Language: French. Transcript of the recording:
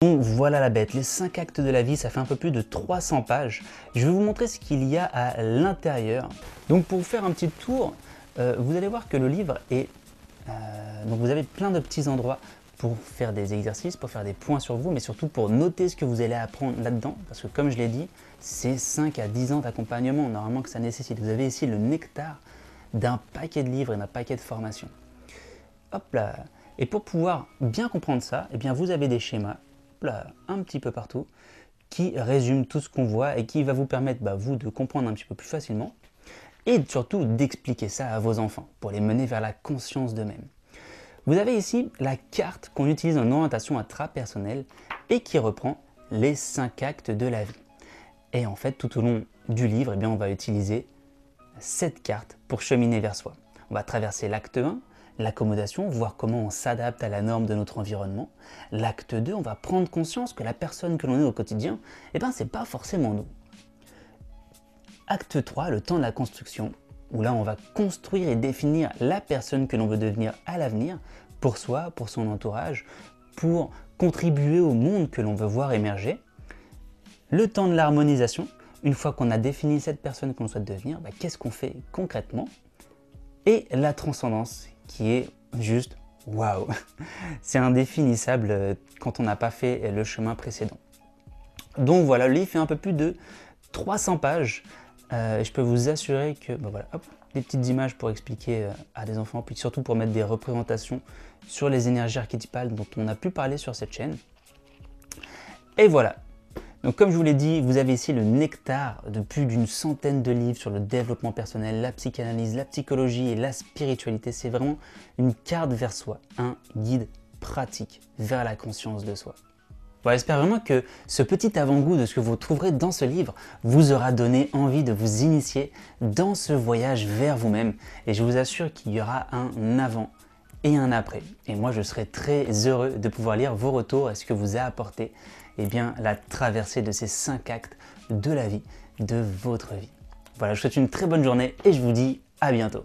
Donc voilà la bête, les 5 actes de la vie, ça fait un peu plus de 300 pages. Je vais vous montrer ce qu'il y a à l'intérieur. Donc pour vous faire un petit tour, vous allez voir que le livre est... donc vous avez plein de petits endroits pour faire des exercices, pour faire des points sur vous, mais surtout pour noter ce que vous allez apprendre là-dedans. Parce que comme je l'ai dit, c'est 5 à 10 ans d'accompagnement normalement que ça nécessite. Vous avez ici le nectar d'un paquet de livres et d'un paquet de formations. Hop là. Et pour pouvoir bien comprendre ça, eh bien vous avez des schémas, là, un petit peu partout, qui résument tout ce qu'on voit et qui va vous permettre, vous, de comprendre un petit peu plus facilement et surtout d'expliquer ça à vos enfants pour les mener vers la conscience d'eux-mêmes. Vous avez ici la carte qu'on utilise en orientation intrapersonnelle et qui reprend les 5 actes de la vie. Et en fait, tout au long du livre, eh bien, on va utiliser cette carte pour cheminer vers soi. On va traverser l'acte 1, l'accommodation, voir comment on s'adapte à la norme de notre environnement. L'acte 2, on va prendre conscience que la personne que l'on est au quotidien, eh ben, c'est pas forcément nous. Acte 3, le temps de la construction, où là on va construire et définir la personne que l'on veut devenir à l'avenir, pour soi, pour son entourage, pour contribuer au monde que l'on veut voir émerger. Le temps de l'harmonisation, une fois qu'on a défini cette personne que l'on souhaite devenir, qu'est-ce qu'on fait concrètement? Et la transcendance, qui est juste waouh! C'est indéfinissable quand on n'a pas fait le chemin précédent. Donc voilà, le livre fait un peu plus de 300 pages. Je peux vous assurer que, voilà, hop, des petites images pour expliquer à des enfants, puis surtout pour mettre des représentations sur les énergies archétypales dont on a pu parler sur cette chaîne. Et voilà. Donc comme je vous l'ai dit, vous avez ici le nectar de plus d'une centaine de livres sur le développement personnel, la psychanalyse, la psychologie et la spiritualité. C'est vraiment une carte vers soi, un guide pratique vers la conscience de soi. Voilà, j'espère vraiment que ce petit avant-goût de ce que vous trouverez dans ce livre vous aura donné envie de vous initier dans ce voyage vers vous-même. Et je vous assure qu'il y aura un avant et un après. Et moi, je serai très heureux de pouvoir lire vos retours et ce que vous a apporté la traversée de ces 5 actes de la vie, de votre vie. Voilà, je vous souhaite une très bonne journée et je vous dis à bientôt.